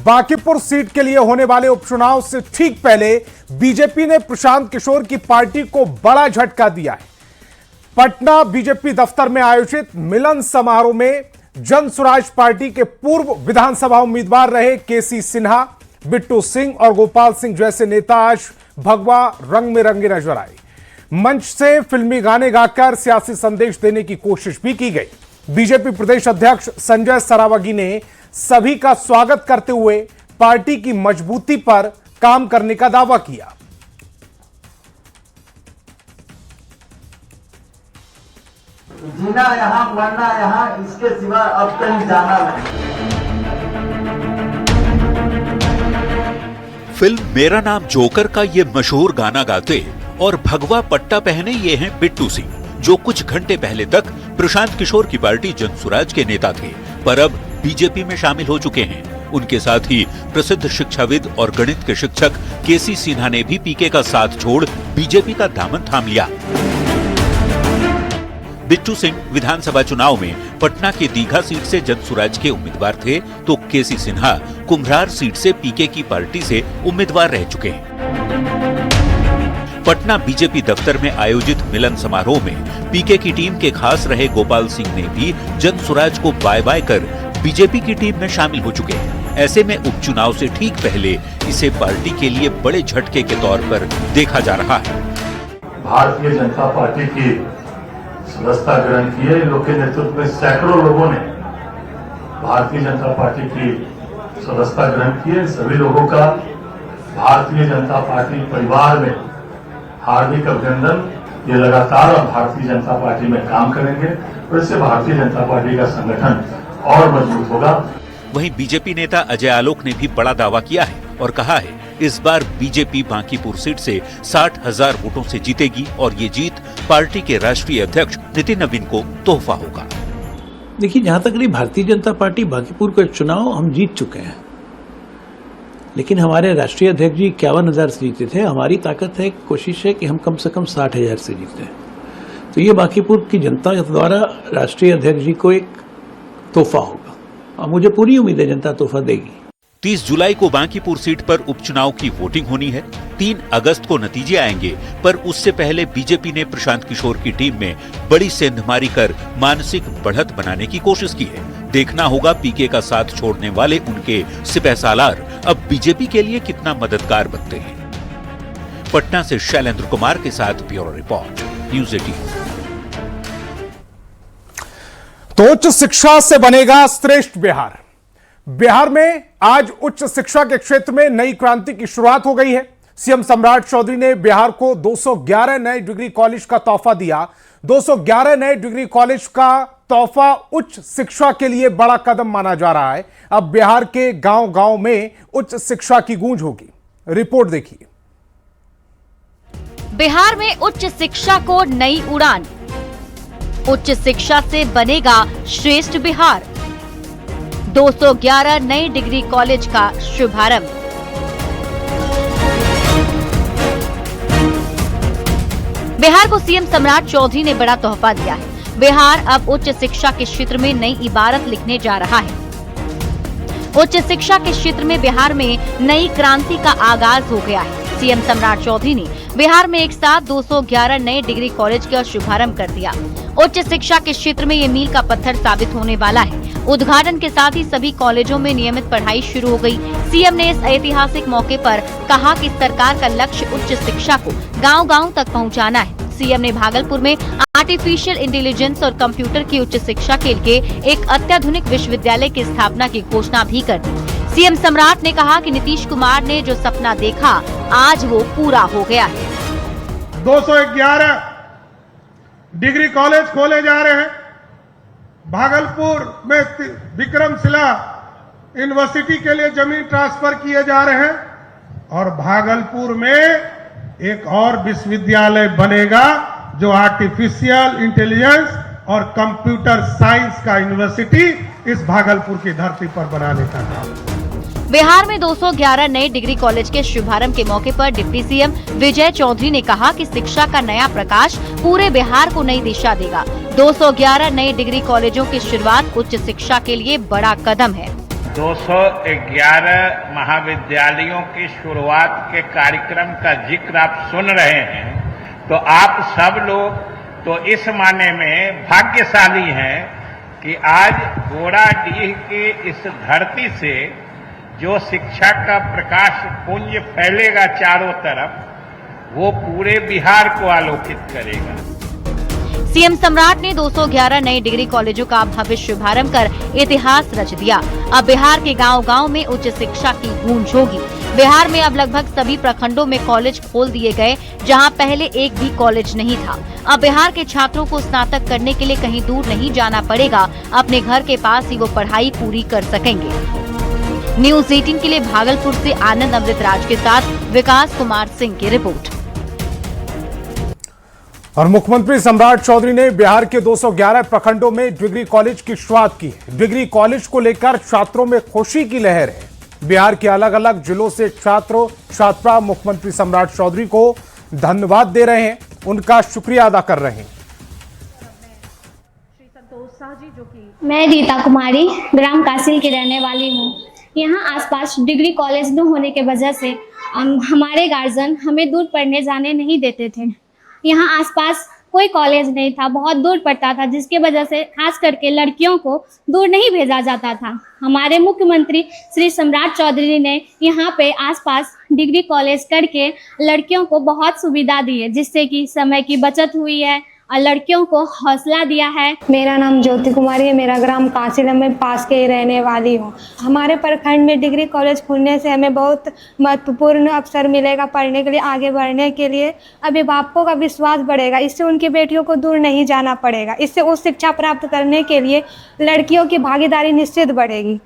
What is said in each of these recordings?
Bankipur seat के लिए होने वाले उपचुनाव से ठीक पहले बीजेपी ने प्रशांत किशोर की पार्टी को बड़ा झटका दिया है। पटना बीजेपी दफ्तर में आयोजित मिलन समारोह में जन स्वराज पार्टी के पूर्व विधानसभा उम्मीदवार रहे केसी सिन्हा, बिट्टू सिंह और गोपाल सिंह जैसे नेता आज भगवा रंग में रंगे नजर आए। मंच से फिल्मी गाने गाकर सियासी संदेश देने की कोशिश भी की गई। बीजेपी प्रदेश अध्यक्ष संजय सरावगी ने सभी का स्वागत करते हुए पार्टी की मजबूती पर काम करने का दावा किया। जीना यहाँ, मरना यहाँ, इसके सिवा अब कहीं जाना नहीं। फिल्म मेरा नाम जोकर का ये मशहूर गाना गाते और भगवा पट्टा पहने ये हैं बिट्टू सिंह, जो कुछ घंटे पहले तक प्रशांत किशोर की पार्टी जन स्वराज के नेता थे, पर अब बीजेपी में शामिल हो चुके हैं। उनके साथ ही प्रसिद्ध शिक्षाविद और गणित के शिक्षक केसी सिन्हा ने भी पीके का साथ छोड़ बीजेपी का दामन थाम लिया। बिट्टू सिंह विधानसभा चुनाव में पटना की दीघा सीट से जन स्वराज के उम्मीदवार थे, तो केसी सिन्हा कुम्हरार सीट से पीके की पार्टी से उम्मीदवार रह चुके हैं। पटना बीजेपी दफ्तर में आयोजित मिलन समारोह में पीके की टीम के खास रहे गोपाल सिंह ने भी जन स्वराज को बाय बाय कर बीजेपी की टीम में शामिल हो चुके हैं। ऐसे में उपचुनाव से ठीक पहले इसे पार्टी के लिए बड़े झटके के तौर पर देखा जा रहा है। भारतीय जनता पार्टी की सदस्यता ग्रहण की है। इन लोग के नेतृत्व में सैकड़ों लोगों ने भारतीय जनता पार्टी की सदस्यता ग्रहण की है। सभी लोगों का भारतीय जनता पार्टी परिवार में हार्दिक अभिनंदन। ये लगातार अब भारतीय जनता पार्टी में काम करेंगे और इससे भारतीय जनता पार्टी का संगठन और मजबूत होगा। वहीं बीजेपी नेता अजय आलोक ने भी बड़ा दावा किया है और कहा है इस बार बीजेपी बांकीपुर सीट से 60,000 वोटों से जीतेगी और ये जीत पार्टी के राष्ट्रीय अध्यक्ष नितिन नवीन को तोहफा होगा। देखिए, जहां तक रही भारतीय जनता पार्टी बांकीपुर का चुनाव हम जीत चुके हैं, लेकिन हमारे राष्ट्रीय अध्यक्ष जी 51,000 से जीते थे। हमारी ताकत है, कोशिश है कि हम कम से कम 60,000 से जीते। तो ये बांकीपुर की जनता द्वारा राष्ट्रीय अध्यक्ष जी को एक तोहफा होगा और मुझे पूरी उम्मीद है जनता तोहफा देगी। 30 जुलाई को बांकीपुर सीट पर उपचुनाव की वोटिंग होनी है। 3 अगस्त को नतीजे आएंगे, पर उससे पहले बीजेपी ने प्रशांत किशोर की टीम में बड़ी सेंधमारी कर मानसिक बढ़त बनाने की कोशिश की है। देखना होगा पीके का साथ छोड़ने वाले उनके सिपहसालार अब बीजेपी के लिए कितना मददगार बनते हैं। पटना से शैलेंद्र कुमार के साथ ब्यूरो रिपोर्ट, न्यूज़ 18। तो उच्च शिक्षा से बनेगा श्रेष्ठ बिहार। बिहार में आज उच्च शिक्षा के क्षेत्र में नई क्रांति की शुरुआत हो गई है। सीएम सम्राट चौधरी ने बिहार को 211 नए डिग्री कॉलेज का तोहफा दिया। 211 नए डिग्री कॉलेज का तोहफा उच्च शिक्षा के लिए बड़ा कदम माना जा रहा है। अब बिहार के गांव-गांव में उच्च शिक्षा की गूंज होगी। रिपोर्ट देखिए। बिहार में उच्च शिक्षा को नई उड़ान। उच्च शिक्षा से बनेगा श्रेष्ठ बिहार। 211 नए डिग्री कॉलेज का शुभारंभ। बिहार को सीएम सम्राट चौधरी ने बड़ा तोहफा दिया है। बिहार अब उच्च शिक्षा के क्षेत्र में नई इबारत लिखने जा रहा है। उच्च शिक्षा के क्षेत्र में बिहार में नई क्रांति का आगाज हो गया है। सीएम सम्राट चौधरी ने बिहार में एक साथ 211 नए डिग्री कॉलेज का शुभारंभ कर दिया। उच्च शिक्षा के क्षेत्र में ये मील का पत्थर साबित होने वाला है। उद्घाटन के साथ ही सभी कॉलेजों में नियमित पढ़ाई शुरू हो गई। सीएम ने इस ऐतिहासिक मौके पर कहा कि सरकार का लक्ष्य उच्च शिक्षा को गांव-गांव तक पहुंचाना है। सीएम ने भागलपुर में आर्टिफिशियल इंटेलिजेंस और कंप्यूटर की उच्च शिक्षा के लिए एक अत्याधुनिक विश्वविद्यालय की स्थापना की घोषणा भी कर दी। सीएम सम्राट ने कहा कि नीतीश कुमार ने जो सपना देखा आज वो पूरा हो गया है। 211 डिग्री कॉलेज खोले जा रहे हैं। भागलपुर में विक्रमशिला यूनिवर्सिटी के लिए जमीन ट्रांसफर किए जा रहे हैं और भागलपुर में एक और विश्वविद्यालय बनेगा जो आर्टिफिशियल इंटेलिजेंस और कंप्यूटर साइंस का यूनिवर्सिटी इस भागलपुर की धरती पर बनाने का काम। बिहार में 211 नए डिग्री कॉलेज के शुभारंभ के मौके पर डिप्टी सीएम विजय चौधरी ने कहा कि शिक्षा का नया प्रकाश पूरे बिहार को नई दिशा देगा। 211 नए डिग्री कॉलेजों की शुरुआत उच्च शिक्षा के लिए बड़ा कदम है। 211 महाविद्यालयों की शुरुआत के कार्यक्रम का जिक्र आप सुन रहे हैं, तो आप सब लोग तो इस माने में भाग्यशाली हैं कि आज गोराडीह की इस धरती से जो शिक्षा का प्रकाश पुंज फैलेगा चारों तरफ, वो पूरे बिहार को आलोकित करेगा। सीएम सम्राट ने 211 नए डिग्री कॉलेजों का भव्य शुभारंभ कर इतिहास रच दिया। अब बिहार के गांव-गांव में उच्च शिक्षा की गूंज होगी। बिहार में अब लगभग सभी प्रखंडों में कॉलेज खोल दिए गए, जहां पहले एक भी कॉलेज नहीं था। अब बिहार के छात्रों को स्नातक करने के लिए कहीं दूर नहीं जाना पड़ेगा, अपने घर के पास ही वो पढ़ाई पूरी कर सकेंगे। न्यूज 18 के लिए भागलपुर से आनंद अमृतराज के साथ विकास कुमार सिंह की रिपोर्ट। और मुख्यमंत्री सम्राट चौधरी ने बिहार के 211 प्रखंडों में डिग्री कॉलेज की शुरुआत की है। डिग्री कॉलेज को लेकर छात्रों में खुशी की लहर है। बिहार के अलग अलग जिलों से छात्रा मुख्यमंत्री सम्राट चौधरी को धन्यवाद दे रहे हैं, उनका शुक्रिया अदा कर रहे हैं। मैं रीता कुमारी ग्राम कासिल की रहने वाली हूँ। यहाँ आसपास डिग्री कॉलेज न होने के वजह से हमारे गार्जियन हमें दूर पढ़ने जाने नहीं देते थे। यहाँ आसपास कोई कॉलेज नहीं था, बहुत दूर पड़ता था, जिसके वजह से खास करके लड़कियों को दूर नहीं भेजा जाता था। हमारे मुख्यमंत्री श्री सम्राट चौधरी ने यहाँ पे आसपास डिग्री कॉलेज करके लड़कियों को बहुत सुविधा दी है, जिससे कि समय की बचत हुई है और लड़कियों को हौसला दिया है। मेरा नाम ज्योति कुमारी है, मेरा ग्राम कासिल, मैं पास के ही रहने वाली हूँ। हमारे प्रखंड में डिग्री कॉलेज खुलने से हमें बहुत महत्वपूर्ण अवसर मिलेगा पढ़ने के लिए, आगे बढ़ने के लिए। अभिभावकों का विश्वास बढ़ेगा, इससे उनकी बेटियों को दूर नहीं जाना पड़ेगा। इससे उच्च शिक्षा प्राप्त करने के लिए लड़कियों की भागीदारी निश्चित बढ़ेगी।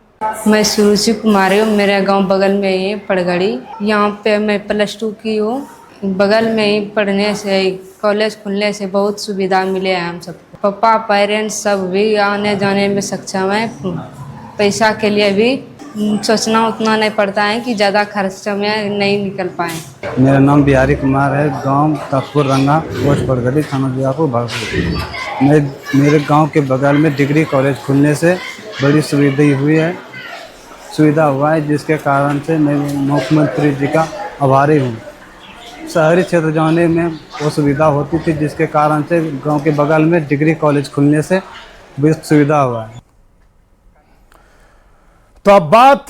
मैं सुरुचि कुमारी हूँ, मेरा गाँव बगल में ही पड़गड़ी, यहाँ पे मैं +2 की हूँ। बगल में ही पढ़ने से कॉलेज खुलने से बहुत सुविधा मिले हैं हम सबको। पापा पेरेंट्स सब भी आने जाने में सक्षम हैं। पैसा के लिए भी सोचना उतना नहीं पड़ता है कि ज़्यादा खर्चा में नहीं निकल पाए। मेरा नाम बिहारी कुमार है, गांव तकपुर रंगा, पोस्ट पड़गड़ी, थाना जियापुर, भागलपुर। मेरे गांव के बगल में डिग्री कॉलेज खुलने से बड़ी सुविधा हुआ है, जिसके कारण से मैं मुख्यमंत्री जी का आभारी हूँ। शहरी क्षेत्र जाने में वो सुविधा होती थी, जिसके कारण से गांव के बगल में डिग्री कॉलेज खुलने से भी सुविधा हुआ है। तो अब बात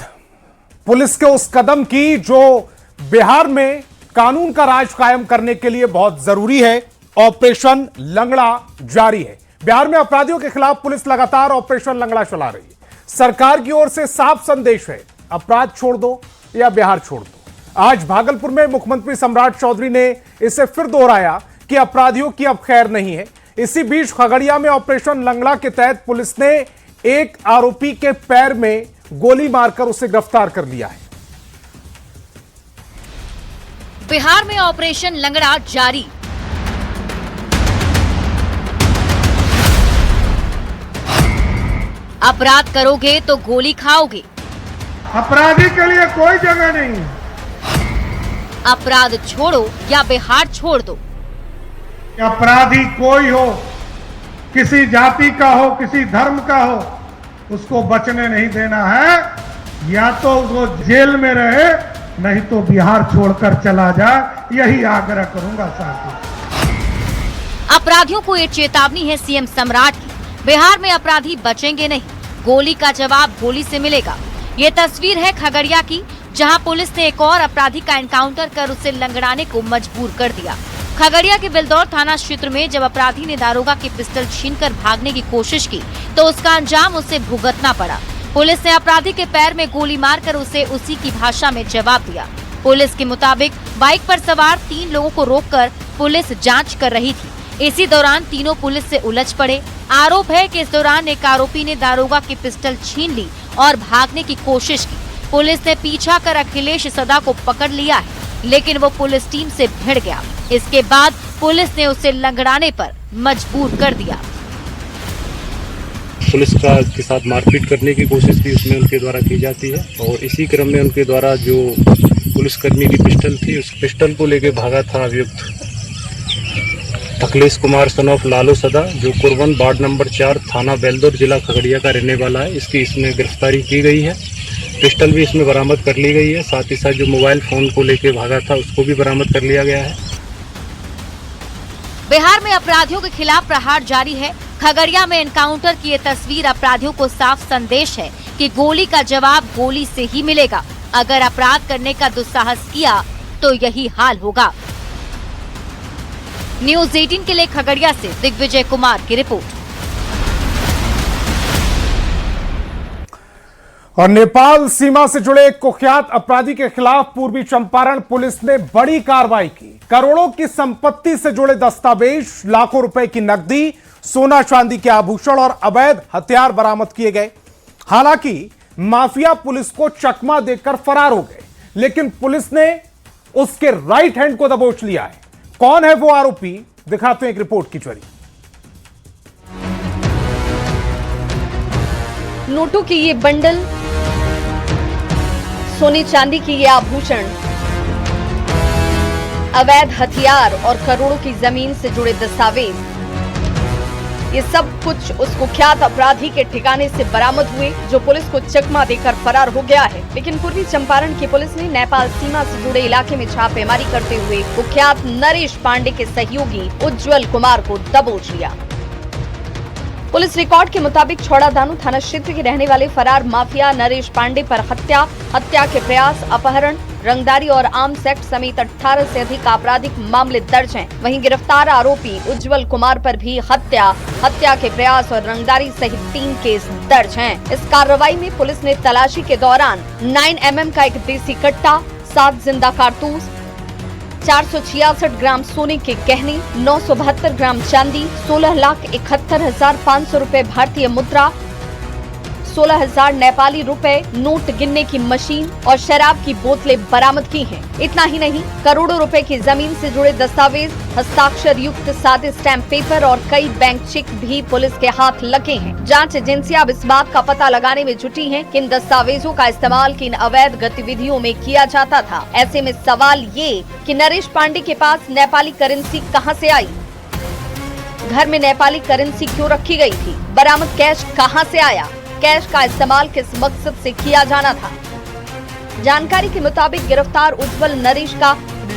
पुलिस के उस कदम की जो बिहार में कानून का राज कायम करने के लिए बहुत जरूरी है। ऑपरेशन लंगड़ा जारी है। बिहार में अपराधियों के खिलाफ पुलिस लगातार ऑपरेशन लंगड़ा चला रही है। सरकार की ओर से साफ संदेश है, अपराध छोड़ दो या बिहार छोड़ दो। आज भागलपुर में मुख्यमंत्री सम्राट चौधरी ने इसे फिर दोहराया कि अपराधियों की अब खैर नहीं है। इसी बीच खगड़िया में ऑपरेशन लंगड़ा के तहत पुलिस ने एक आरोपी के पैर में गोली मारकर उसे गिरफ्तार कर लिया है। बिहार में ऑपरेशन लंगड़ा जारी। अपराध करोगे तो गोली खाओगे। अपराधी के लिए कोई जगह नहीं। अपराध छोड़ो या बिहार छोड़ दो। अपराधी कोई हो, किसी जाति का हो, किसी धर्म का हो, उसको बचने नहीं देना है। या तो वो जेल में रहे, नहीं तो बिहार छोड़कर चला जाए। यही आग्रह करूंगा साथियों। अपराधियों को ये चेतावनी है सीएम सम्राट की। बिहार में अपराधी बचेंगे नहीं, गोली का जवाब गोली से मिलेगा। ये तस्वीर है खगड़िया की, जहां पुलिस ने एक और अपराधी का एनकाउंटर कर उसे लंगड़ाने को मजबूर कर दिया। खगड़िया के बिलदौर थाना क्षेत्र में जब अपराधी ने दारोगा की पिस्टल छीनकर भागने की कोशिश की, तो उसका अंजाम उसे भुगतना पड़ा। पुलिस ने अपराधी के पैर में गोली मारकर उसे उसी की भाषा में जवाब दिया। पुलिस के मुताबिक बाइक पर सवार 3 लोगों को रोककर पुलिस जांच कर रही थी। इसी दौरान तीनों पुलिस से उलझ पड़े। आरोप है कि इस दौरान एक आरोपी ने दारोगा की पिस्टल छीन ली और भागने की कोशिश की। पुलिस ने पीछा कर अखिलेश सदा को पकड़ लिया है, लेकिन वो पुलिस टीम से भिड़ गया। इसके बाद पुलिस ने उसे लंगड़ाने पर मजबूर कर दिया। पुलिस के साथ मारपीट करने की कोशिश भी उसमें उनके द्वारा की जाती है, और इसी क्रम में उनके द्वारा जो पुलिसकर्मी की पिस्टल थी, उस पिस्टल को लेकर भागा था अभियुक्त अखिलेश कुमार सन ऑफ लालू सदा, जो कुरवन वार्ड नंबर 4 थाना बेलदौर जिला खगड़िया का रहने वाला है। इसकी इसमें गिरफ्तारी की गई है। पिस्टल भी इसमें बरामद कर ली गई है। साथ ही साथ जो मोबाइल फोन को लेके भागा था उसको भी बरामद कर लिया गया है। बिहार में अपराधियों के खिलाफ प्रहार जारी है। खगड़िया में एनकाउंटर की ये तस्वीर अपराधियों को साफ संदेश है कि गोली का जवाब गोली से ही मिलेगा। अगर अपराध करने का दुस्साहस किया तो यही हाल होगा। न्यूज़ 18 के लिए खगड़िया से दिग्विजय कुमार की रिपोर्ट। और नेपाल सीमा से जुड़े एक कुख्यात अपराधी के खिलाफ पूर्वी चंपारण पुलिस ने बड़ी कार्रवाई की। करोड़ों की संपत्ति से जुड़े दस्तावेज, लाखों रुपए की नकदी, सोना चांदी के आभूषण और अवैध हथियार बरामद किए गए। हालांकि माफिया पुलिस को चकमा देकर फरार हो गए, लेकिन पुलिस ने उसके राइट हैंड को दबोच लिया है। कौन है वो आरोपी, दिखाते हैं एक रिपोर्ट की जरिए। नोटों की ये बंडल, सोने चांदी की ये आभूषण, अवैध हथियार और करोड़ों की जमीन से जुड़े दस्तावेज, ये सब कुछ उस कुख्यात अपराधी के ठिकाने से बरामद हुए जो पुलिस को चकमा देकर फरार हो गया है। लेकिन पूर्वी चंपारण की पुलिस ने नेपाल सीमा से जुड़े इलाके में छापेमारी करते हुए कुख्यात नरेश पांडे के सहयोगी उज्जवल कुमार को दबोच लिया। पुलिस रिकॉर्ड के मुताबिक छौड़ादानो थाना क्षेत्र के रहने वाले फरार माफिया नरेश पांडे पर हत्या के प्रयास, अपहरण, रंगदारी और आर्म्स एक्ट समेत 18 से अधिक आपराधिक मामले दर्ज हैं। वहीं गिरफ्तार आरोपी उज्जवल कुमार पर भी हत्या के प्रयास और रंगदारी सहित 3 केस दर्ज हैं। इस कार्रवाई में पुलिस ने तलाशी के दौरान 9mm का एक देसी कट्टा, 7 जिंदा कारतूस, 466 ग्राम सोने के गहने, 972 ग्राम चांदी, 16,71,500 रुपए भारतीय मुद्रा, 16,000 नेपाली रुपए, नोट गिनने की मशीन और शराब की बोतलें बरामद की हैं। इतना ही नहीं, करोड़ों रुपए की जमीन से जुड़े दस्तावेज, हस्ताक्षर युक्त सादे स्टैम्प पेपर और कई बैंक चेक भी पुलिस के हाथ लगे हैं। जांच एजेंसियां अब इस बात का पता लगाने में जुटी हैं कि इन दस्तावेजों का इस्तेमाल किन अवैध गतिविधियों में किया जाता था। ऐसे में सवाल ये कि नरेश पांडे के पास नेपाली करेंसी कहां से आई, घर में नेपाली करेंसी क्यों रखी गई थी, बरामद कैश कहां से आया, कैश का इस्तेमाल किस मकसद से किया जाना था। जानकारी के मुताबिक गिरफ्तार उज्जवल नरेश का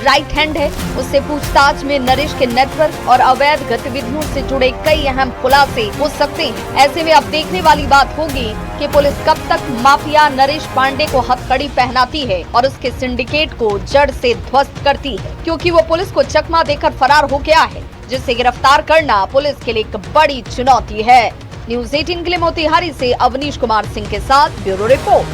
राइट हैंड है। उससे पूछताछ में नरेश के नेटवर्क और अवैध गतिविधियों से जुड़े कई अहम खुलासे हो सकते हैं। ऐसे में अब देखने वाली बात होगी कि पुलिस कब तक माफिया नरेश पांडे को हथकड़ी पहनाती है और उसके सिंडिकेट को जड़ से ध्वस्त करती है, क्योंकि वो पुलिस को चकमा देकर फरार हो गया है, जिसे गिरफ्तार करना पुलिस के लिए एक बड़ी चुनौती है। न्यूज़ 18 के लिए मोतिहारी से अवनीश कुमार सिंह के साथ ब्यूरो रिपोर्ट।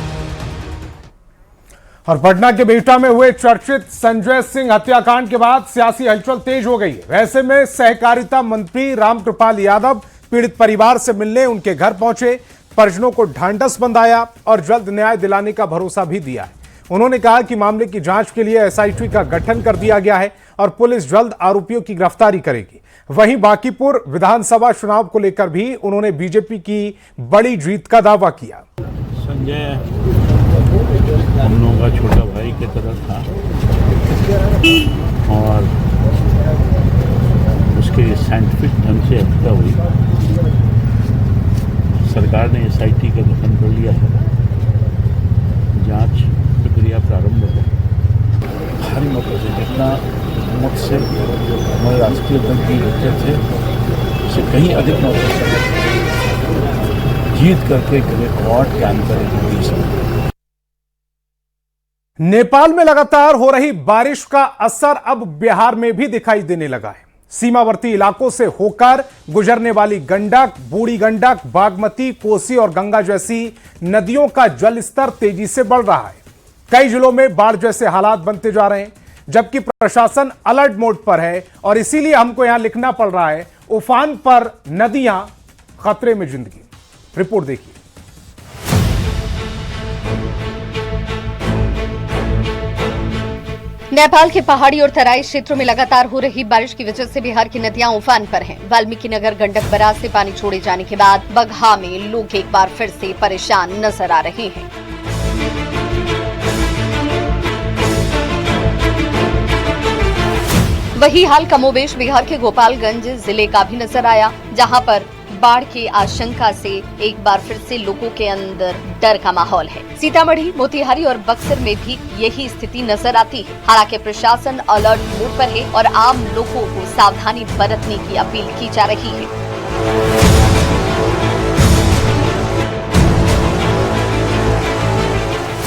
और पटना के बिहटा में हुए चर्चित संजय सिंह हत्याकांड के बाद सियासी हलचल तेज हो गई है। वैसे में सहकारिता मंत्री रामकृपाल यादव पीड़ित परिवार से मिलने उनके घर पहुंचे, परिजनों को ढांढस बंधाया और जल्द न्याय दिलाने का भरोसा भी दिया है। उन्होंने कहा कि मामले की जांच के लिए एसआईटी का गठन कर दिया गया है और पुलिस जल्द आरोपियों की गिरफ्तारी करेगी। वहीं बांकीपुर विधानसभा चुनाव को लेकर भी उन्होंने बीजेपी की बड़ी जीत का दावा किया। संजय हम लोगों का छोटा भाई की तरह था और उसके साइंटिफिक ढंग से हत्या हुई। सरकार ने एसआईटी का गठन कर लिया है, जांच प्रक्रिया प्रारंभ हो। भारी मत से जितना मत से हमारे राष्ट्रीय दल की जीते थे उससे कहीं अधिक मत जीत करके रिकॉर्ड कायम करेंगे। नेपाल में लगातार हो रही बारिश का असर अब बिहार में भी दिखाई देने लगा है। सीमावर्ती इलाकों से होकर गुजरने वाली गंडक, बूढ़ी गंडक, बागमती, कोसी और गंगा जैसी नदियों का जलस्तर तेजी से बढ़ रहा है। कई जिलों में बाढ़ जैसे हालात बनते जा रहे हैं, जबकि प्रशासन अलर्ट मोड पर है और इसीलिए हमको यहां लिखना पड़ रहा है, उफान पर नदियां, खतरे में जिंदगी। रिपोर्ट देखिए। नेपाल के पहाड़ी और तराई क्षेत्रों में लगातार हो रही बारिश की वजह से बिहार की नदियां उफान पर हैं। वाल्मीकि नगर गंडक बराज से पानी छोड़े जाने के बाद बगहा में लोग एक बार फिर से परेशान नजर आ रहे हैं। वही हाल कमोबेश बिहार के गोपालगंज जिले का भी नजर आया, जहां पर बाढ़ की आशंका से एक बार फिर से लोगों के अंदर डर का माहौल है। सीतामढ़ी, मोतिहारी और बक्सर में भी यही स्थिति नजर आती है। हालांकि प्रशासन अलर्ट मोड पर है और आम लोगों को सावधानी बरतने की अपील की जा रही है।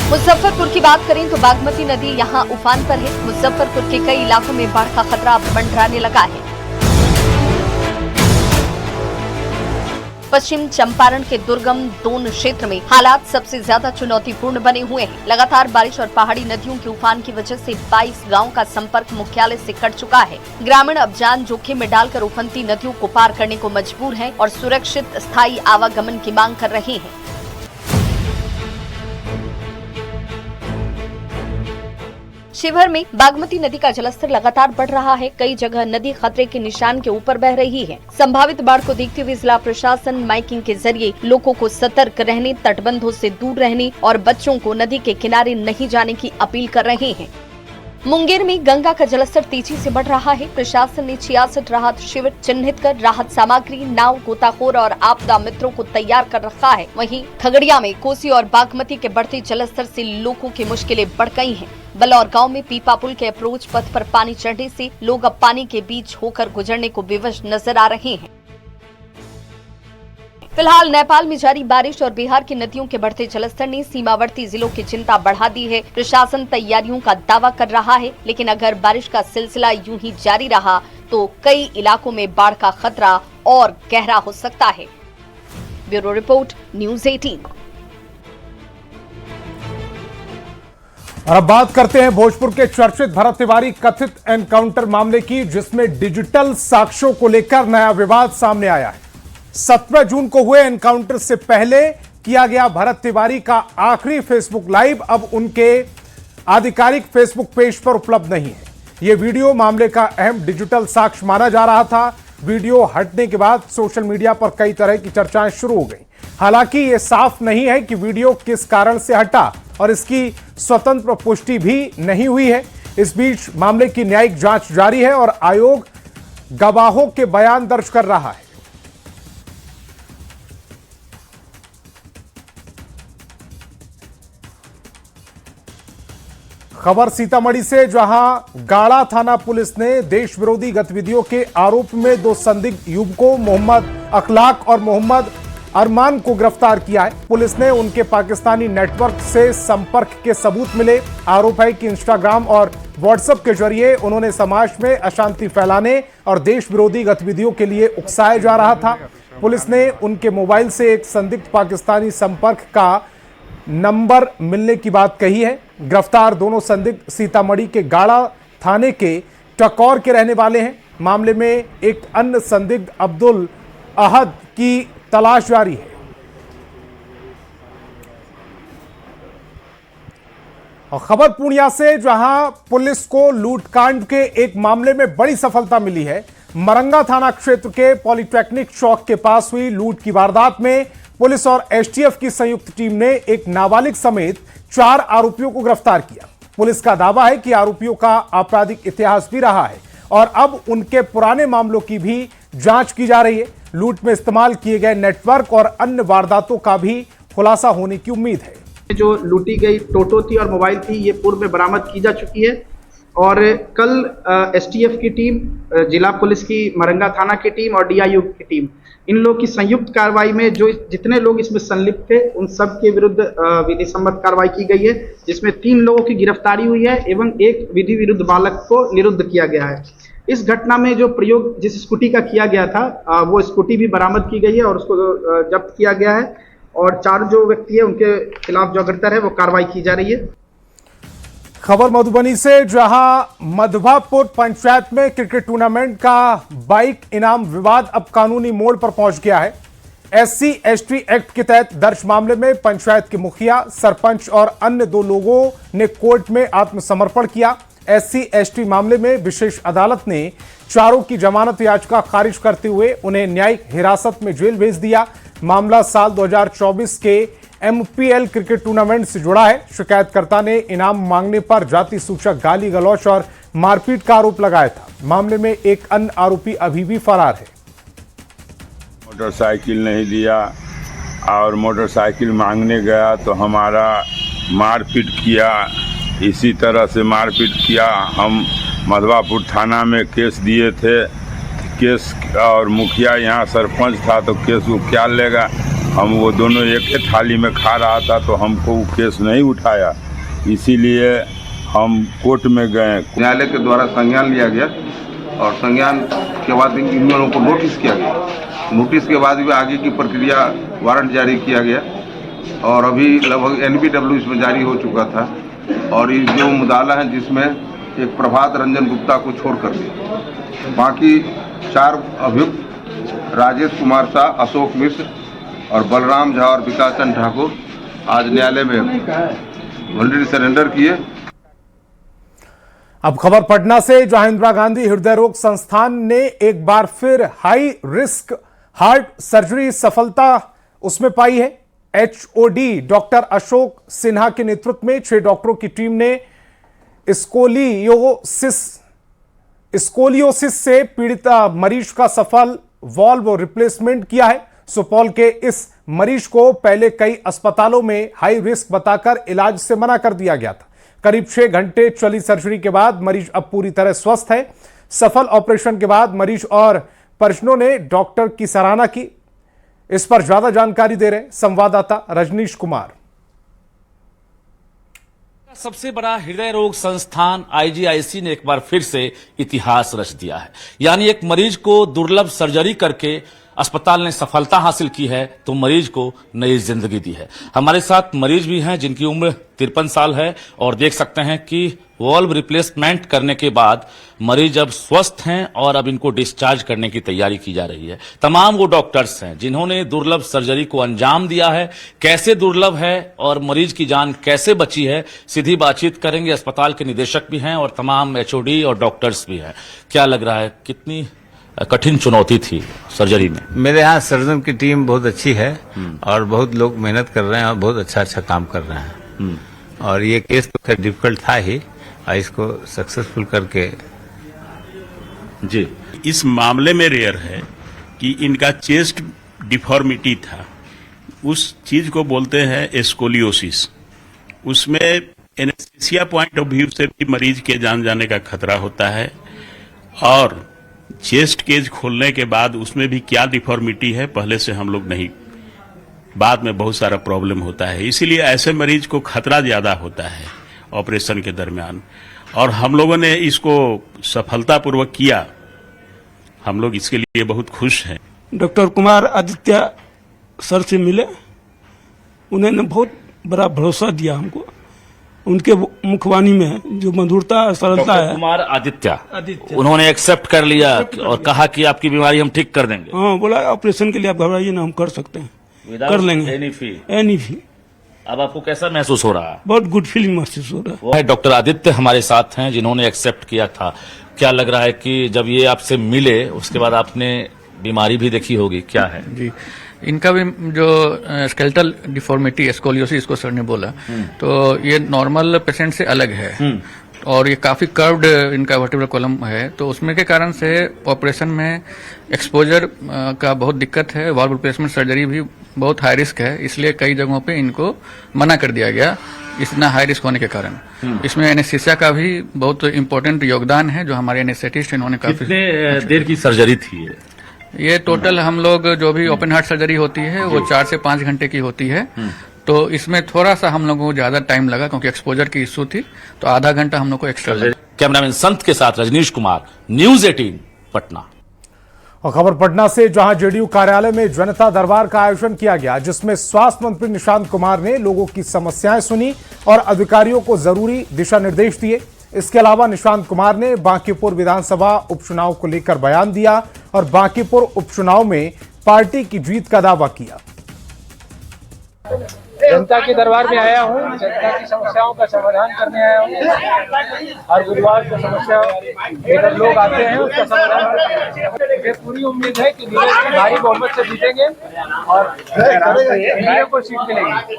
मुजफ्फरपुर की बात करें तो बागमती नदी यहां उफान पर है। मुजफ्फरपुर के कई इलाकों में बाढ़ का खतरा मंडराने लगा है। पश्चिम चंपारण के दुर्गम दोन क्षेत्र में हालात सबसे ज्यादा चुनौतीपूर्ण बने हुए हैं। लगातार बारिश और पहाड़ी नदियों के उफान की वजह से 22 गांवों का संपर्क मुख्यालय से कट चुका है। ग्रामीण अब जान जोखिम में डालकर उफनती नदियों को पार करने को मजबूर हैं और सुरक्षित स्थायी आवागमन की मांग कर रहे हैं। शिवहर में बागमती नदी का जलस्तर लगातार बढ़ रहा है। कई जगह नदी खतरे के निशान के ऊपर बह रही है। संभावित बाढ़ को देखते हुए जिला प्रशासन माइकिंग के जरिए लोगों को सतर्क रहने, तटबंधों से दूर रहने और बच्चों को नदी के किनारे नहीं जाने की अपील कर रहे हैं। मुंगेर में गंगा का जलस्तर तेजी से बढ़ रहा है। प्रशासन ने 66 राहत शिविर चिन्हित कर राहत सामग्री, नाव, गोताखोर और आपदा मित्रों को तैयार कर रखा है। वहीं खगड़िया में कोसी और बागमती के बढ़ते जलस्तर से लोगों की मुश्किलें बढ़ गई हैं। बलौर गांव में पीपा पुल के अप्रोच पथ पर पानी चढ़ने से लोग अब पानी के बीच होकर गुजरने को विवश नजर आ रहे हैं। फिलहाल नेपाल में जारी बारिश और बिहार की नदियों के बढ़ते जलस्तर ने सीमावर्ती जिलों की चिंता बढ़ा दी है। प्रशासन तैयारियों का दावा कर रहा है, लेकिन अगर बारिश का सिलसिला यूं ही जारी रहा तो कई इलाकों में बाढ़ का खतरा और गहरा हो सकता है। Bureau report, news 18। और अब बात करते हैं भोजपुर के चर्चित भरत तिवारी कथित एनकाउंटर मामले की, जिसमें डिजिटल साक्ष्यों को लेकर नया विवाद सामने आया है। 17 जून को हुए एनकाउंटर से पहले किया गया भरत तिवारी का आखिरी फेसबुक लाइव अब उनके आधिकारिक फेसबुक पेज पर उपलब्ध नहीं है। यह वीडियो मामले का अहम डिजिटल साक्ष्य माना जा रहा था। वीडियो हटने के बाद सोशल मीडिया पर कई तरह की चर्चाएं शुरू हो गई। हालांकि यह साफ नहीं है कि वीडियो किस कारण से हटा और इसकी स्वतंत्र पुष्टि भी नहीं हुई है। इस बीच मामले की न्यायिक जांच जारी है और आयोग गवाहों के बयान दर्ज कर रहा है। खबर सीतामढ़ी से, जहां गाड़ा थाना पुलिस ने देश विरोधी गतिविधियों के आरोप में 2 संदिग्ध युवकों मोहम्मद अखलाक और मोहम्मद अरमान को गिरफ्तार किया है। पुलिस ने उनके पाकिस्तानी नेटवर्क से संपर्क के सबूत मिले। आरोप है कि इंस्टाग्राम और व्हाट्सएप के जरिए उन्होंने समाज में अशांति फैलाने और देश विरोधी गतिविधियों के लिए उकसाया जा रहा था। पुलिस ने उनके मोबाइल से एक संदिग्ध पाकिस्तानी संपर्क का नंबर मिलने की बात कही है। गिरफ्तार दोनों संदिग्ध सीतामढ़ी के गाड़ा थाने के टकौर के रहने वाले हैं। मामले में एक अन्य संदिग्ध अब्दुल अहद की तलाश जारी है। और खबर पूर्णिया से, जहां पुलिस को लूटकांड के एक मामले में बड़ी सफलता मिली है। मरंगा थाना क्षेत्र के पॉलिटेक्निक चौक के पास हुई लूट की वारदात में पुलिस और एसटीएफ की संयुक्त टीम ने एक नाबालिग समेत 4 आरोपियों को गिरफ्तार किया। पुलिस का दावा है कि आरोपियों का आपराधिक इतिहास भी रहा है और अब उनके पुराने मामलों की भी जांच की जा रही है। लूट में इस्तेमाल किए गए नेटवर्क और अन्य वारदातों का भी खुलासा होने की उम्मीद है। जो लूटी गई टोटो थी और मोबाइल थी, ये पूर्व में बरामद की जा चुकी है और कल एसटीएफ की टीम, जिला पुलिस की मरंगा थाना की टीम और डीआईयू की टीम, इन लोग की संयुक्त कार्रवाई में जो जितने लोग इसमें संलिप्त थे उन सब के विरुद्ध विधि सम्मत कार्रवाई की गई है, जिसमें 3 लोगों की गिरफ्तारी हुई है एवं एक विधि विरुद्ध बालक को निरुद्ध किया गया है। इस घटना में जो प्रयोग जिस स्कूटी का किया गया था वो स्कूटी भी बरामद की गई है और उसको जब्त किया गया है और 4 जो व्यक्ति है उनके खिलाफ जो अग्रतर है वो कार्रवाई की जा रही है। खबर मधुबनी से, जहां मधवापुर पंचायत में क्रिकेट टूर्नामेंट का बाइक इनाम विवाद अब कानूनी मोड़ पर पहुंच गया है। SC/ST एक्ट के तहत दर्ज मामले में पंचायत के मुखिया, सरपंच और अन्य 2 लोगों ने कोर्ट में आत्मसमर्पण किया। SC/ST मामले में विशेष अदालत ने चारों की जमानत याचिका खारिज करते हुए उन्हें न्यायिक हिरासत में जेल भेज दिया। मामला साल 2024 के MPL क्रिकेट टूर्नामेंट से जुड़ा है। शिकायतकर्ता ने इनाम मांगने पर जाति सूचक गाली गलौच और मारपीट का आरोप लगाया था। मामले में एक अन्य आरोपी अभी भी फरार है। मोटरसाइकिल नहीं दिया और मोटरसाइकिल मांगने गया तो हमारा मारपीट किया। इसी तरह से मारपीट किया। हम मधवापुर थाना में केस दिए थे। केस और मुखिया यहाँ सरपंच था तो केस वो क्या लेगा। हम वो दोनों एक ही थाली में खा रहा था तो हमको वो केस नहीं उठाया, इसीलिए हम कोर्ट में गए। न्यायालय के द्वारा संज्ञान लिया गया और संज्ञान के बाद इन लोगों को नोटिस किया गया। नोटिस के बाद भी आगे की प्रक्रिया वारंट जारी किया गया और अभी लगभग NBW इसमें जारी हो चुका था। और ये जो मुदाला है जिसमें एक प्रभात रंजन गुप्ता को छोड़ कर दिया, बाकी 4 अभियुक्त राजेश कुमार शाह, अशोक मिश्र और बलराम झा और विकास चंद ठाकुर आज न्यायालय में वॉलंटरी सरेंडर किए। अब खबर पटना से, जहां इंदिरा गांधी हृदय रोग संस्थान ने एक बार फिर हाई रिस्क हार्ट सर्जरी सफलता उसमें पाई है। HOD डॉक्टर अशोक सिन्हा के नेतृत्व में 6 डॉक्टरों की टीम ने स्कोलियोसिस से पीड़ित मरीज का सफल वॉल्व रिप्लेसमेंट किया है। सुपौल के इस मरीज को पहले कई अस्पतालों में हाई रिस्क बताकर इलाज से मना कर दिया गया था। करीब 6 घंटे चली सर्जरी के बाद मरीज अब पूरी तरह स्वस्थ है। सफल ऑपरेशन के बाद मरीज और परिजनों ने डॉक्टर की सराहना की। इस पर ज्यादा जानकारी दे रहे संवाददाता रजनीश कुमार। सबसे बड़ा हृदय रोग संस्थान IGIC ने एक बार फिर से इतिहास रच दिया है। यानी एक मरीज को दुर्लभ सर्जरी करके अस्पताल ने सफलता हासिल की है तो मरीज को नई जिंदगी दी है। हमारे साथ मरीज भी हैं जिनकी उम्र 53 साल है और देख सकते हैं कि वॉल्व रिप्लेसमेंट करने के बाद मरीज अब स्वस्थ हैं और अब इनको डिस्चार्ज करने की तैयारी की जा रही है। तमाम वो डॉक्टर्स हैं जिन्होंने दुर्लभ सर्जरी को अंजाम दिया है। कैसे दुर्लभ है और मरीज की जान कैसे बची है, सीधी बातचीत करेंगे। अस्पताल के निदेशक भी हैं और तमाम HOD और डॉक्टर्स भी हैं। क्या लग रहा है, कितनी कठिन चुनौती थी सर्जरी में? मेरे यहाँ सर्जन की टीम बहुत अच्छी है और बहुत लोग मेहनत कर रहे हैं और बहुत अच्छा काम कर रहे हैं। और ये केस तो खैर डिफिकल्ट था ही और इसको सक्सेसफुल करके जी। इस मामले में रेयर है कि इनका चेस्ट डिफॉर्मिटी था, उस चीज को बोलते हैं स्कोलियोसिस। उसमें एनेस्थीसिया पॉइंट ऑफ व्यू से भी मरीज के जान जाने का खतरा होता है और चेस्ट केज खोलने के बाद उसमें भी क्या डिफॉर्मिटी है पहले से हम लोग नहीं, बाद में बहुत सारा प्रॉब्लम होता है। इसीलिए ऐसे मरीज को खतरा ज्यादा होता है ऑपरेशन के दरमियान और हम लोगों ने इसको सफलतापूर्वक किया। हम लोग इसके लिए बहुत खुश हैं। डॉक्टर कुमार आदित्य सर से मिले, उन्होंने बहुत बड़ा भरोसा दिया हमको। उनके मुखवाणी में जो मधुरता सरलता है। कुमार आदित्य उन्होंने एक्सेप्ट कर लिया और कहा कि आपकी बीमारी हम ठीक कर देंगे। हाँ, बोला ऑपरेशन के लिए आप घबराइए ना, हम कर सकते हैं, कर लेंगे एनी फी। अब आपको कैसा महसूस हो रहा है? बहुत गुड फीलिंग महसूस हो रहा है। वो है डॉक्टर आदित्य हमारे साथ हैं जिन्होंने एक्सेप्ट किया था। क्या लग रहा है कि जब ये आपसे मिले उसके बाद आपने बीमारी भी देखी होगी, क्या है? जी, इनका भी जो स्केलेटल डिफॉर्मिटी स्कोलियोसिस इसको सर ने बोला, तो ये नॉर्मल पेशेंट से अलग है और ये काफी कर्व्ड इनका वर्टिब्रल कॉलम है, तो उसमें के कारण से ऑपरेशन में एक्सपोजर का बहुत दिक्कत है। वॉल्व रिप्लेसमेंट सर्जरी भी बहुत हाई रिस्क है, इसलिए कई जगहों पे इनको मना कर दिया गया इतना हाई रिस्क होने के कारण। इसमें एनेस्थीसिया का भी बहुत इम्पोर्टेंट योगदान है जो हमारे एनेस्थेटिस्ट इन्होंने काफी। कितने देर की सर्जरी थी ये टोटल हम लोग जो भी ओपन हार्ट सर्जरी होती है वो 4 से 5 घंटे की होती है, तो इसमें थोड़ा सा हम लोगों को ज्यादा टाइम लगा क्योंकि एक्सपोजर की इश्यू थी, तो आधा घंटा हम लोग को एक्स्ट्रा लगा। कैमरामैन संत के साथ रजनीश कुमार, न्यूज 18 पटना। और खबर पटना से, जहां JDU कार्यालय में जनता दरबार का आयोजन किया गया जिसमें स्वास्थ्य मंत्री निशांत कुमार ने लोगों की समस्याएं सुनी और अधिकारियों को जरूरी दिशा निर्देश दिए। इसके अलावा निशांत कुमार ने बांकीपुर विधानसभा उपचुनाव को लेकर बयान दिया और बांकीपुर उपचुनाव में पार्टी की जीत का दावा किया। जनता के दरबार में आया हूँ, जनता की समस्याओं का समाधान करने आया हूँ। हर बुधवार को समस्या लेकर लोग आते हैं, उसका समाधान करते हैं। मुझे पूरी उम्मीद है कि नीरज जी भारी बहुमत से जीतेंगे और एनडीए को सीट मिलेगी।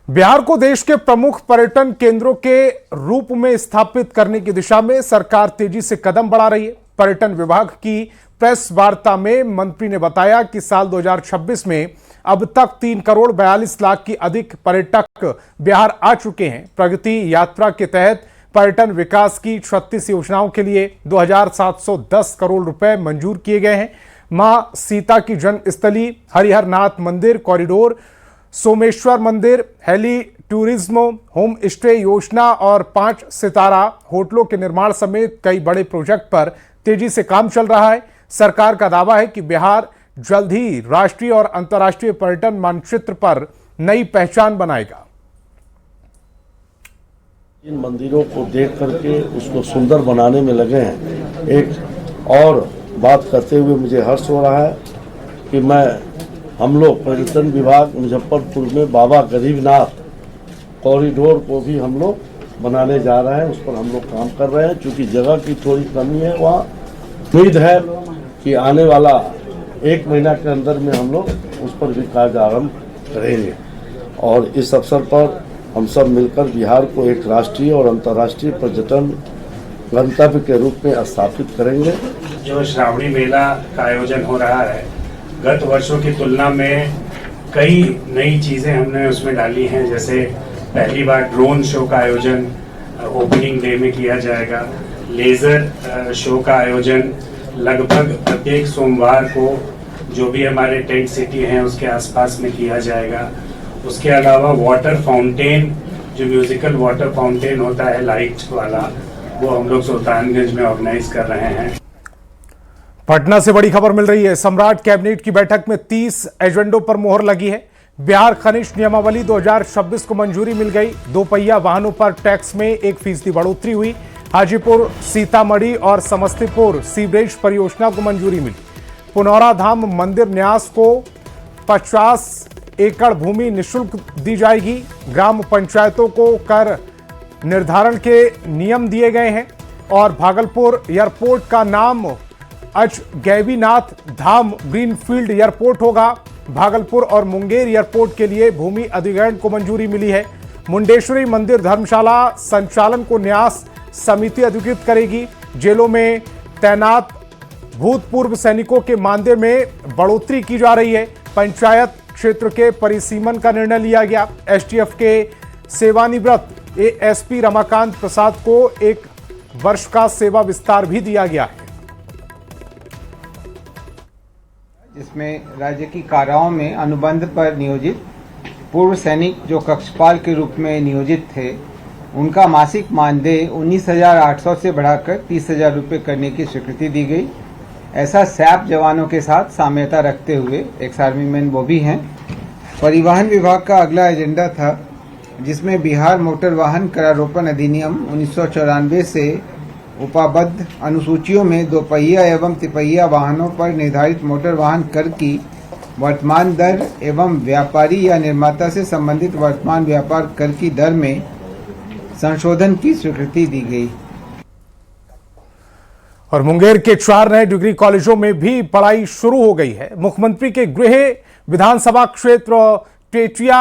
बिहार को देश के प्रमुख पर्यटन केंद्रों के रूप में स्थापित करने की दिशा में सरकार तेजी से कदम बढ़ा रही है। पर्यटन विभाग की प्रेस वार्ता में मंत्री ने बताया कि साल 2026 में अब तक 3 करोड़ 42 लाख की अधिक पर्यटक बिहार आ चुके हैं। प्रगति यात्रा के तहत पर्यटन विकास की 36 योजनाओं के लिए 2710 करोड़ रुपए मंजूर किए गए हैं। मां सीता की जन्मस्थली, हरिहरनाथ मंदिर कॉरिडोर, सोमेश्वर मंदिर, हेली टूरिज्म, होम स्टे योजना और 5 सितारा होटलों के निर्माण समेत कई बड़े प्रोजेक्ट पर तेजी से काम चल रहा है। सरकार का दावा है कि बिहार जल्द ही राष्ट्रीय और अंतर्राष्ट्रीय पर्यटन मानचित्र पर नई पहचान बनाएगा। इन मंदिरों को देख करके उसको सुंदर बनाने में लगे हैं। एक और बात करते हुए मुझे हर्ष हो रहा है कि हम लोग पर्यटन विभाग मुजफ्फरपुर में बाबा गरीबनाथ कॉरिडोर को भी हम लोग बनाने जा रहे हैं। उस पर हम लोग काम कर रहे हैं। चूँकि जगह की थोड़ी कमी है, वहाँ उम्मीद है कि आने वाला 1 महीना के अंदर में हम लोग उस पर भी कार्य आरंभ करेंगे। और इस अवसर पर हम सब मिलकर बिहार को एक राष्ट्रीय और अंतर्राष्ट्रीय पर्यटन गंतव्य के रूप में स्थापित करेंगे। जो श्रावणी मेला का आयोजन हो रहा है, गत वर्षों की तुलना में कई नई चीज़ें हमने उसमें डाली हैं। जैसे पहली बार ड्रोन शो का आयोजन ओपनिंग डे में किया जाएगा। लेज़र शो का आयोजन लगभग प्रत्येक सोमवार को जो भी हमारे टेंट सिटी हैं उसके आसपास में किया जाएगा। उसके अलावा वाटर फाउंटेन, जो म्यूजिकल वाटर फाउंटेन होता है लाइट वाला, वो हम लोग सुल्तानगंज में ऑर्गेनाइज कर रहे हैं। पटना से बड़ी खबर मिल रही है। सम्राट कैबिनेट की बैठक में 30 एजेंडों पर मोहर लगी है। बिहार खनिज नियमावली 2026 को मंजूरी मिल गई। 2 पहिया वाहनों पर टैक्स में 1% बढ़ोतरी हुई। हाजीपुर, सीतामढ़ी और समस्तीपुर सीवरेज परियोजना को मंजूरी मिली। पुनौरा धाम मंदिर न्यास को 50 एकड़ भूमि निःशुल्क दी जाएगी। ग्राम पंचायतों को कर निर्धारण के नियम दिए गए हैं। और भागलपुर एयरपोर्ट का नाम अजगैबीनाथ धाम ग्रीनफील्ड एयरपोर्ट होगा। भागलपुर और मुंगेर एयरपोर्ट के लिए भूमि अधिग्रहण को मंजूरी मिली है। मुंडेश्वरी मंदिर धर्मशाला संचालन को न्यास समिति अधिकृत करेगी। जेलों में तैनात भूतपूर्व सैनिकों के मानदेय में बढ़ोतरी की जा रही है। पंचायत क्षेत्र के परिसीमन का निर्णय लिया गया। एसटीएफ के सेवानिवृत्त एएसपी रमाकांत प्रसाद को 1 वर्ष का सेवा विस्तार भी दिया गया है। इसमें राज्य की काराओं में अनुबंध पर नियोजित पूर्व सैनिक जो कक्षपाल के रूप में नियोजित थे, उनका मासिक मानदेय 19,800 से बढ़ाकर 30,000 रुपये करने की स्वीकृति दी गई। ऐसा सैप जवानों के साथ साम्यता रखते हुए एक्स आर्मी मैन वो भी हैं। परिवहन विभाग का अगला एजेंडा था, जिसमें बिहार मोटर वाहन करारोपण अधिनियम 1994 से उपाबद्ध अनुसूचियों में 2 पहिया एवं तिपहिया वाहनों पर निर्धारित मोटर वाहन कर की वर्तमान दर एवं व्यापारी या निर्माता से संबंधित वर्तमान व्यापार कर की दर में संशोधन की स्वीकृति दी गई। और मुंगेर के 4 नए डिग्री कॉलेजों में भी पढ़ाई शुरू हो गई है। मुख्यमंत्री के गृह विधानसभा क्षेत्र टेटिया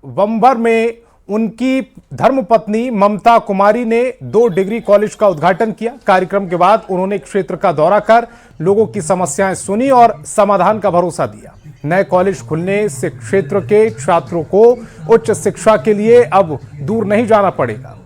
वंबर में उनकी धर्मपत्नी ममता कुमारी ने 2 डिग्री कॉलेज का उद्घाटन किया। कार्यक्रम के बाद उन्होंने क्षेत्र का दौरा कर लोगों की समस्याएं सुनी और समाधान का भरोसा दिया। नए कॉलेज खुलने से क्षेत्र के छात्रों को उच्च शिक्षा के लिए अब दूर नहीं जाना पड़ेगा।